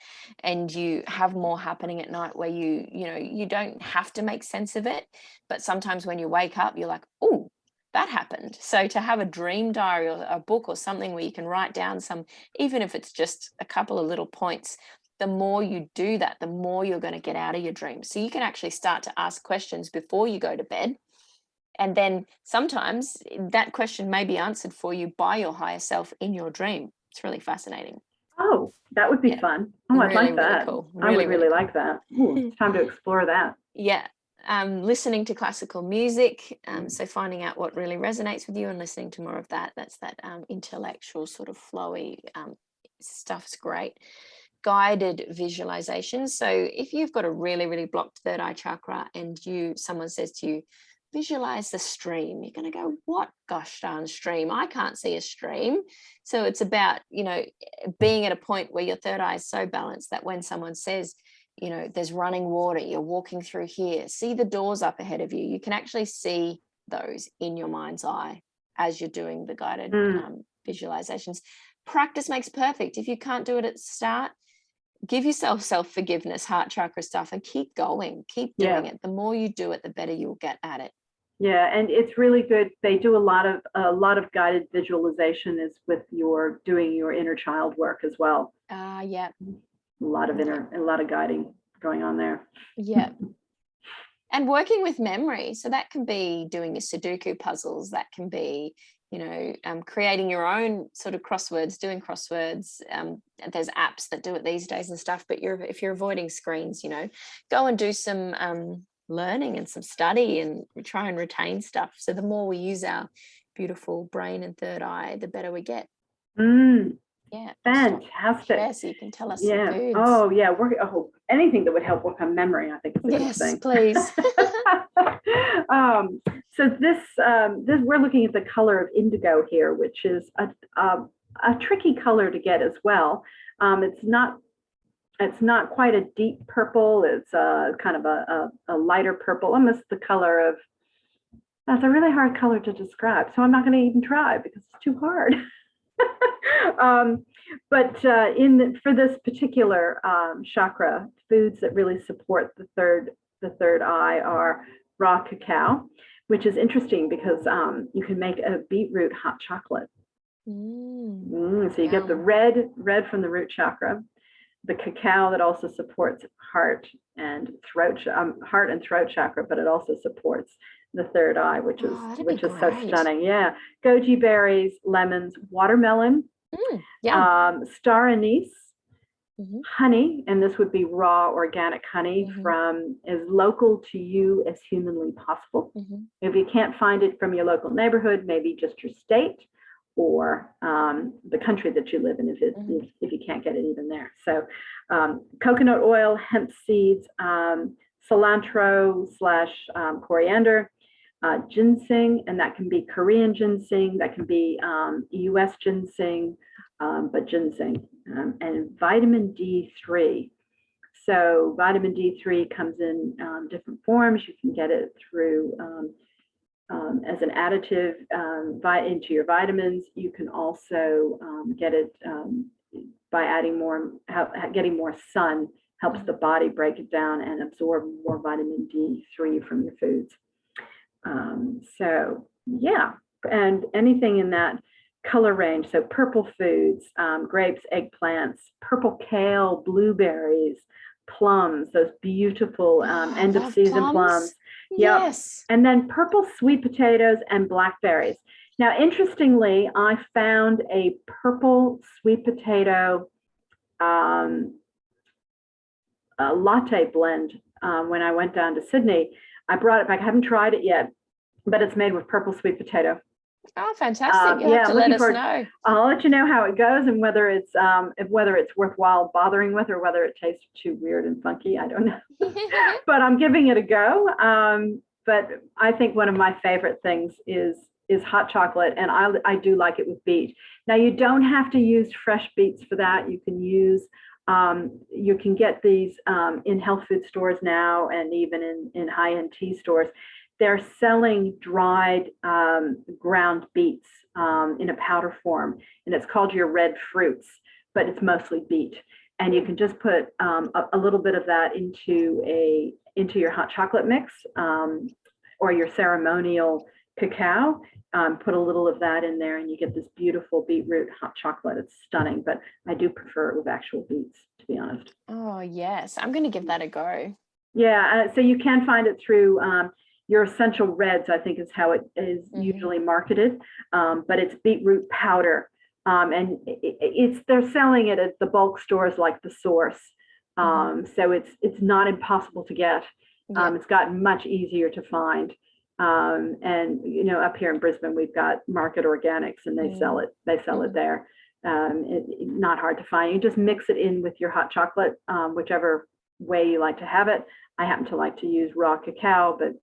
and you have more happening at night, where you don't have to make sense of it. But sometimes when you wake up, you're like, oh, that happened. So to have a dream diary or a book or something where you can write down even if it's just a couple of little points, the more you do that, the more you're going to get out of your dreams. So you can actually start to ask questions before you go to bed. And then sometimes that question may be answered for you by your higher self in your dream. It's really fascinating. Oh, that would be fun. Oh, I'd like that. Really cool. I would really like that. Ooh, it's time to explore that. Yeah. Listening to classical music. So finding out what really resonates with you and listening to more of that. That's that intellectual sort of flowy stuff's great. Guided visualizations. So if you've got a really, really blocked third eye chakra and someone says to you, visualize the stream, you're going to go, what gosh darn stream? I can't see a stream. So it's about, being at a point where your third eye is so balanced that when someone says, there's running water, you're walking through here, see the doors up ahead of you, you can actually see those in your mind's eye as you're doing the guided visualizations. Practice makes perfect. If you can't do it at the start, give yourself self-forgiveness, heart chakra stuff, and keep going, keep doing it. The more you do it, the better you'll get at it. Yeah, and it's really good. They do a lot of guided visualization is with doing your inner child work as well. Yeah. A lot of guiding going on there. Yeah. And working with memory. So that can be doing your Sudoku puzzles. That can be, creating your own sort of crosswords, doing crosswords. There's apps that do it these days and stuff. But if you're avoiding screens, go and do some learning and some study and try and retain stuff. So the more we use our beautiful brain and third eye, the better we get. Yeah. Fantastic. Yes, you can tell us Yeah. some foods. Oh, yeah. Anything that would help work on memory, I think is a good Yes, thing. please. So this we're looking at the color of indigo here, which is a tricky color to get as well. It's not quite a deep purple. It's kind of a lighter purple, almost the color of. That's a really hard color to describe, so I'm not going to even try because it's too hard. But for this particular chakra, foods that really support the third eye are raw cacao, which is interesting because you can make a beetroot hot chocolate. So you get the red from the root chakra, the cacao that also supports heart and throat chakra, but it also supports the third eye, which is so stunning. Yeah, goji berries, lemons, watermelon, star anise, honey, and this would be raw organic honey from as local to you as humanly possible. If you can't find it from your local neighborhood, maybe just your state or the country that you live in, if you can't get it even there. So coconut oil, hemp seeds, cilantro / coriander, ginseng, and that can be Korean ginseng, that can be US ginseng, but ginseng, and vitamin D3. So vitamin D3 comes in different forms. You can get it through as an additive into your vitamins. You can also get it by adding getting more sun helps the body break it down and absorb more vitamin D3 from your foods. So yeah, and anything in that color range. So purple foods, grapes, eggplants, purple kale, blueberries, plums, those beautiful end of season plums. Yep. Yes. And then purple sweet potatoes and blackberries. Now, interestingly, I found a purple sweet potato latte blend when I went down to Sydney. I brought it back. I haven't tried it yet, but it's made with purple sweet potato. Oh, fantastic! You'll have to let us know. I'll let you know how it goes and whether it's worthwhile bothering with or whether it tastes too weird and funky. I don't know, but I'm giving it a go. But I think one of my favorite things is hot chocolate, and I do like it with beet. Now you don't have to use fresh beets for that. You can use you can get these in health food stores now, and even in high-end tea stores. They're selling dried ground beets in a powder form, and it's called your red fruits, but it's mostly beet. And you can just put a little bit of that into your hot chocolate mix or your ceremonial cacao. Put a little of that in there, and you get this beautiful beetroot hot chocolate. It's stunning, but I do prefer it with actual beets, to be honest. Oh yes, I'm going to give that a go. Yeah, so you can find it through your essential reds, I think is how it is usually marketed, but it's beetroot powder, and they're selling it at the bulk stores like The Source, so it's not impossible to get. It's gotten much easier to find, and up here in Brisbane we've got Market Organics, and they sell it there. Not hard to find. You just mix it in with your hot chocolate, whichever way you like to have it. I happen to like to use raw cacao, but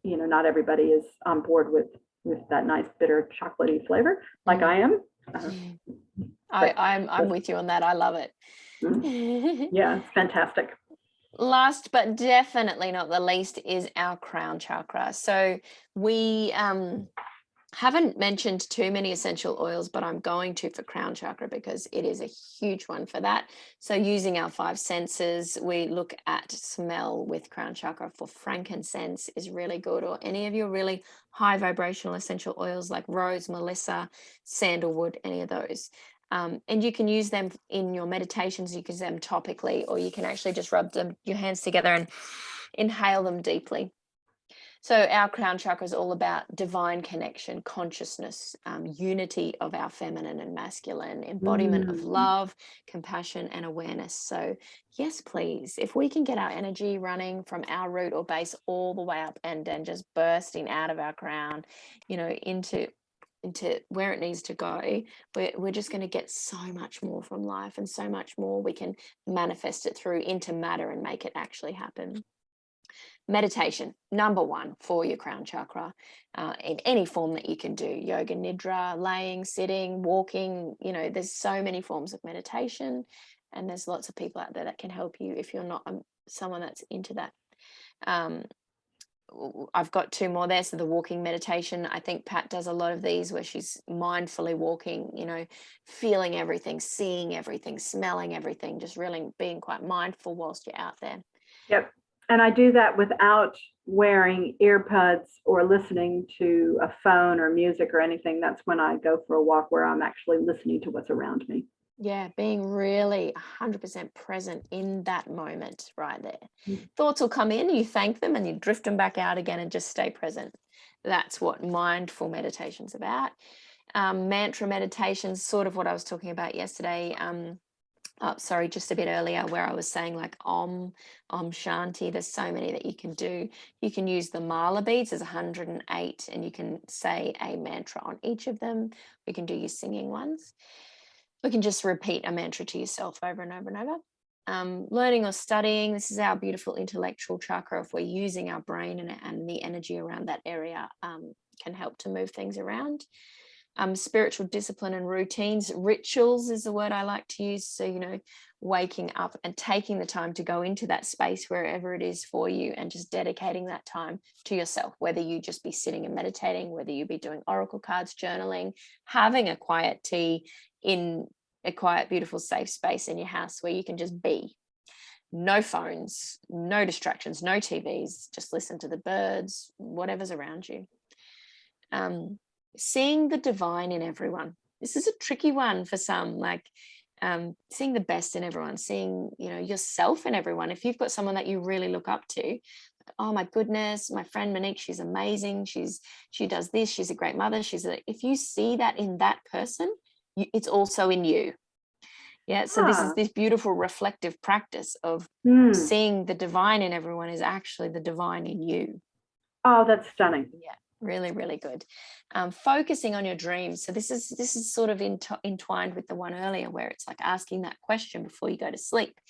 not everybody is on board with that nice bitter chocolatey flavor like I am. I'm with you on that. I love it. Yeah, it's fantastic. Last but definitely not the least is our crown chakra. So we haven't mentioned too many essential oils, but I'm going to for crown chakra because it is a huge one for that. So using our 5 senses, we look at smell with crown chakra. For frankincense is really good, or any of your really high vibrational essential oils like rose, melissa, sandalwood, any of those. And you can use them in your meditations. You can use them topically, or you can actually just rub your hands together and inhale them deeply. So our crown chakra is all about divine connection, consciousness, unity of our feminine and masculine, embodiment of love, compassion, and awareness. So yes, please, if we can get our energy running from our root or base all the way up and then just bursting out of our crown, into into where it needs to go, we're just going to get so much more from life, and so much more we can manifest it through into matter and make it actually happen. Meditation, number one for your crown chakra, in any form that you can do. Yoga nidra, laying, sitting, walking, there's so many forms of meditation, and there's lots of people out there that can help you if you're not someone that's into that. I've got two more there. So the walking meditation, I think Pat does a lot of these where she's mindfully walking, feeling everything, seeing everything, smelling everything, just really being quite mindful whilst you're out there. Yep. And I do that without wearing earbuds or listening to a phone or music or anything. That's when I go for a walk where I'm actually listening to what's around me. Yeah, being really 100% present in that moment right there. Mm-hmm. Thoughts will come in, you thank them, and you drift them back out again and just stay present. That's what mindful meditation's about. Mantra meditation, sort of what I was talking about yesterday. Just a bit earlier, where I was saying like Om Shanti. There's so many that you can do. You can use the mala beads. There's 108, and you can say a mantra on each of them. We can do your singing ones. We can just repeat a mantra to yourself over and over and over. Learning or studying, this is our beautiful intellectual chakra. If we're using our brain and the energy around that area, can help to move things around. Spiritual discipline and routines. Rituals is the word I like to use. So, waking up and taking the time to go into that space wherever it is for you, and just dedicating that time to yourself, whether you just be sitting and meditating, whether you be doing oracle cards, journaling, having a quiet tea in a quiet, beautiful, safe space in your house where you can just be. No phones, no distractions, no TVs, just listen to the birds, whatever's around you. Seeing the divine in everyone. This is a tricky one for some, like seeing the best in everyone, seeing, yourself in everyone. If you've got someone that you really look up to, oh my goodness, my friend Monique, she's amazing. She does this. She's a great mother. If you see that in that person, it's also in you. Yeah. So this is this beautiful reflective practice of seeing the divine in everyone is actually the divine in you. Oh, that's stunning. Yeah. Really, really good. Focusing on your dreams. So this is sort of entwined with the one earlier, where it's like asking that question before you go to sleep,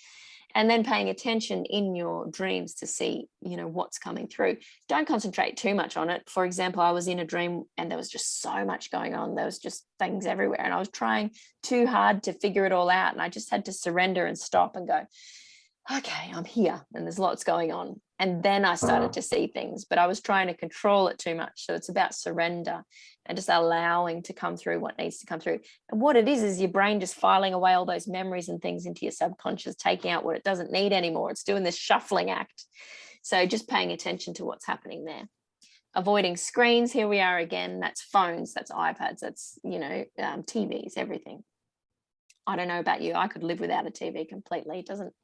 and then paying attention in your dreams to see, what's coming through. Don't concentrate too much on it. For example, I was in a dream and there was just so much going on. There was just things everywhere, and I was trying too hard to figure it all out. And I just had to surrender and stop and go, okay, I'm here and there's lots going on. And then I started to see things, but I was trying to control it too much. So it's about surrender and just allowing to come through what needs to come through. And what it is your brain just filing away all those memories and things into your subconscious, taking out what it doesn't need anymore. It's doing this shuffling act. So just paying attention to what's happening there. Avoiding screens. Here we are again. That's phones, that's iPads, that's, TVs, everything. I don't know about you. I could live without a TV completely. It doesn't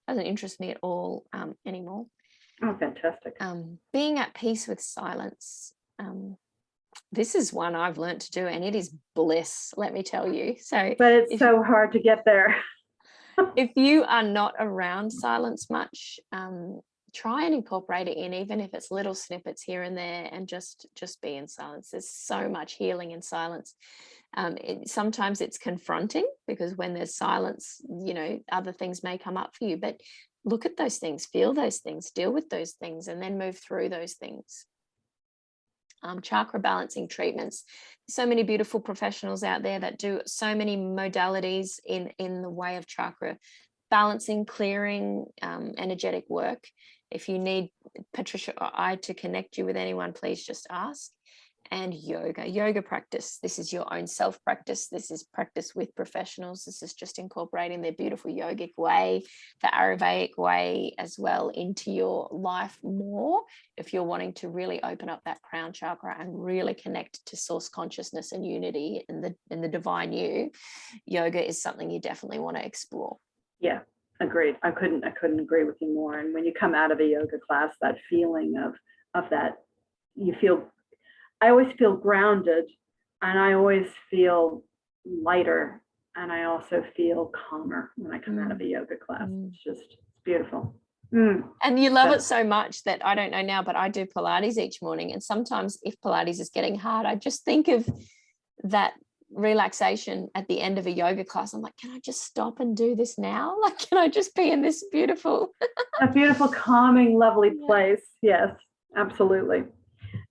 interest me at all anymore. Oh, fantastic. Being at peace with silence. This is one I've learned to do, and it is bliss, let me tell you. But it's so hard to get there. If you are not around silence much, try and incorporate it in, even if it's little snippets here and there, and just be in silence. There's so much healing in silence. Sometimes it's confronting, because when there's silence, other things may come up for you, but look at those things, feel those things, deal with those things, and then move through those things. Chakra balancing treatments. So many beautiful professionals out there that do so many modalities in the way of chakra balancing, clearing, energetic work. If you need Patricia or I to connect you with anyone, please just ask. And yoga practice. This is your own self practice. This is practice with professionals. This is just incorporating their beautiful yogic way, the Ayurvedic way as well, into your life more. If you're wanting to really open up that crown chakra and really connect to source consciousness and unity in the divine you, yoga is something you definitely want to explore. Yeah, agreed. I couldn't agree with you more. And when you come out of a yoga class, that feeling of that, I always feel grounded, and I always feel lighter, and I also feel calmer when I come out of a yoga class. It's beautiful. And you love it so much that I don't know now, but I do Pilates each morning. And sometimes if Pilates is getting hard, I just think of that relaxation at the end of a yoga class. I'm like, can I just stop and do this now? Like, can I just be in this beautiful a beautiful, calming, lovely place? Yes, absolutely.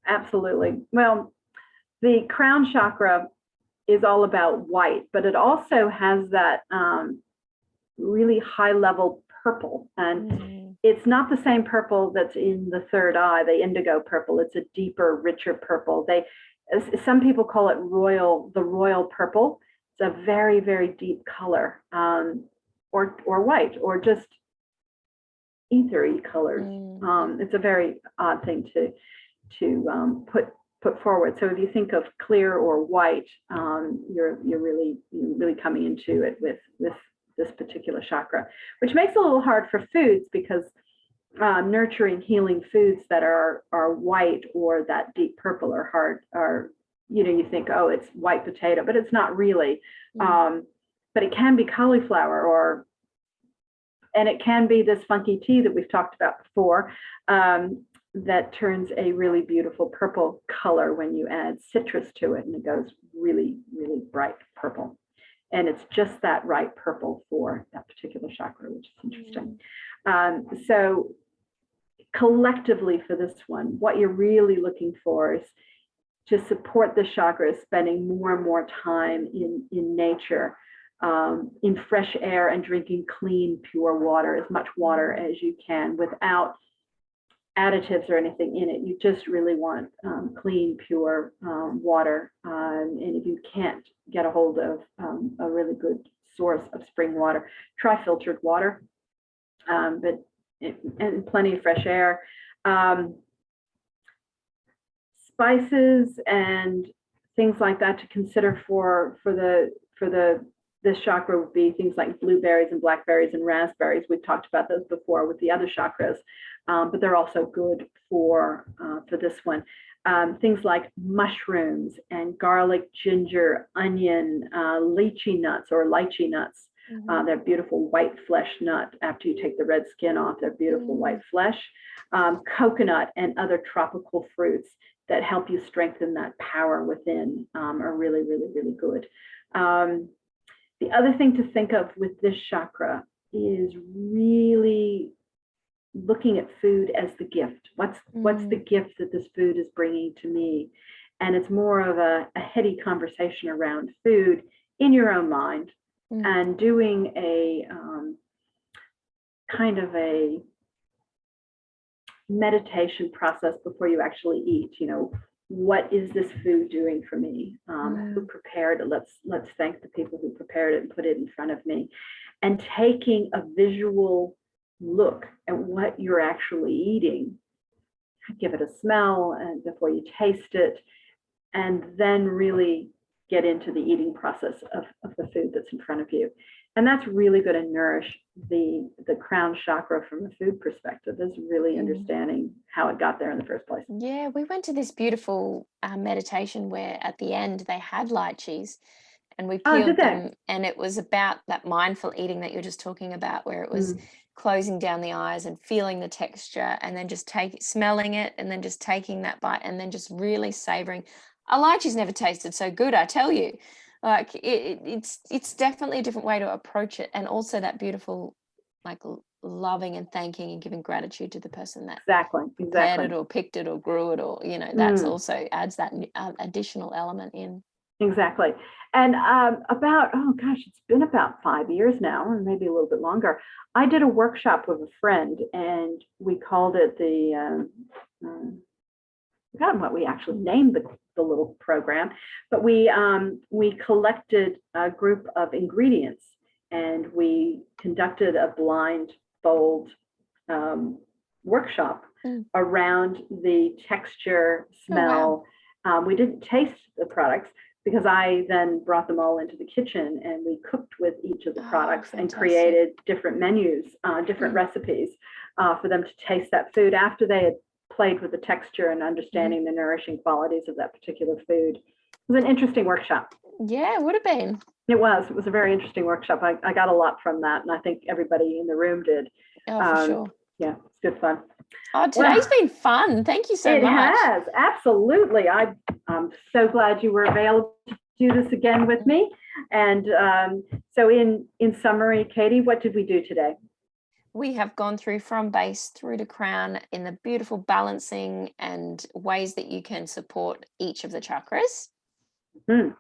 Absolutely. Well, the crown chakra is all about white, but it also has that really high level purple. And it's not the same purple that's in the third eye, the indigo purple. It's a deeper, richer purple. Some people call it the royal purple. It's a very, very deep color, or white, or just ethery colors. It's a very odd thing to put forward. So if you think of clear or white, you're really coming into it with this particular chakra, which makes it a little hard for foods, because nurturing, healing foods that are white or that deep purple are hard. You think, oh, it's white potato, but it's not really. But it can be cauliflower, and it can be this funky tea that we've talked about before, that turns a really beautiful purple color when you add citrus to it, and it goes really, really bright purple. And it's just that right purple for that particular chakra, which is interesting. So collectively for this one, what you're really looking for is to support the chakra is spending more and more time in nature, in fresh air, and drinking clean, pure water, as much water as you can, without additives or anything in it. You just really want clean, pure water. And if you can't get a hold of a really good source of spring water, try filtered water, and plenty of fresh air. Spices and things like that to consider for this chakra would be things like blueberries and blackberries and raspberries. We've talked about those before with the other chakras, but they're also good for this one. Things like mushrooms and garlic, ginger, onion, lychee nuts or lychee nuts. They're beautiful white flesh nut. After you take the red skin off, they're beautiful white flesh. Coconut and other tropical fruits that help you strengthen that power within are really, really, really good. The other thing to think of with this chakra is really looking at food as the gift. What's the gift that this food is bringing to me? And it's more of a heady conversation around food in your own mind, and doing a kind of a meditation process before you actually eat. What is this food doing for me? Who prepared it? Let's thank the people who prepared it and put it in front of me, and taking a visual look at what you're actually eating. Give it a smell and before you taste it, and then really get into the eating process of the food that's in front of you. And that's really going to nourish the crown chakra from a food perspective, is really understanding how it got there in the first place. Yeah, we went to this beautiful meditation where at the end they had lychees, and we peeled them, and it was about that mindful eating that you're just talking about, where it was closing down the eyes and feeling the texture, and then just smelling it, and then just taking that bite, and then just really savoring. A lychee's never tasted so good, I tell you. Like it's definitely a different way to approach it, and also that beautiful, like, loving and thanking and giving gratitude to the person that prepared it or picked it or grew it, or that's also adds that additional element in. Exactly. And it's been about 5 years now, or maybe a little bit longer. I did a workshop with a friend, and we called it forgotten what we actually named the little program, but we collected a group of ingredients, and we conducted a blindfold workshop around the texture, smell. Oh, wow. We didn't taste the products, because I then brought them all into the kitchen, and we cooked with each of the products and created different menus, different recipes for them to taste that food after they had played with the texture and understanding the nourishing qualities of that particular food. It was an interesting workshop. Yeah, it would have been. It was a very interesting workshop. I got a lot from that, and I think everybody in the room did. Oh, for sure. Yeah, it's good fun. Oh, today's been fun. Thank you so much. It has, absolutely. I'm so glad you were available do this again with me. And so in summary, Katie, what did we do today? We have gone through from base through to crown in the beautiful balancing and ways that you can support each of the chakras. And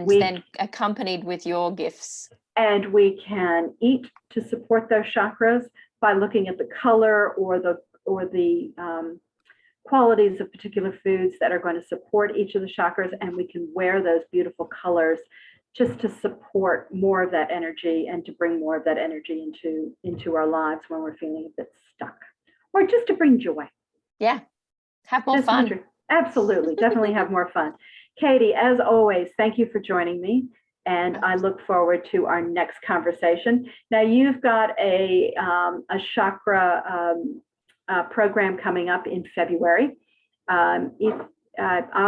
then accompanied with your gifts. And we can eat to support those chakras by looking at the color or the qualities of particular foods that are going to support each of the chakras, and we can wear those beautiful colors just to support more of that energy and to bring more of that energy into our lives when we're feeling a bit stuck, or just to bring joy. Yeah, have more fun. Absolutely, definitely have more fun. Katie, as always, thank you for joining me, and I look forward to our next conversation. Now, you've got a chakra program coming up in February. I'm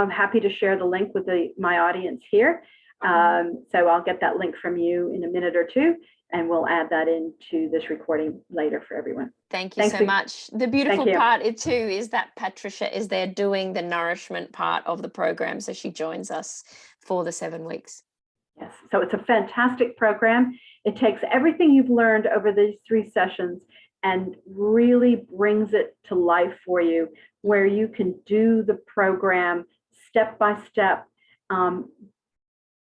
happy to share the link with my audience here. So I'll get that link from you in a minute or two, and we'll add that into this recording later for everyone. Thank you so much. The beautiful part too is that Patricia is there doing the nourishment part of the program. So she joins us for the 7 weeks. Yes, so it's a fantastic program. It takes everything you've learned over these 3 sessions and really brings it to life for you, where you can do the program step by step,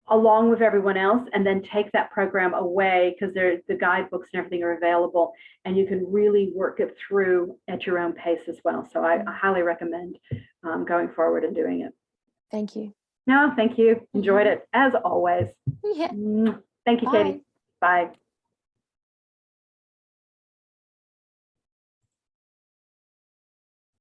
along with everyone else, and then take that program away, because the guidebooks and everything are available, and you can really work it through at your own pace as well. So I highly recommend going forward and doing it. Thank you. No, thank you. Enjoyed it as always. Yeah. Thank you, Bye. Katie. Bye.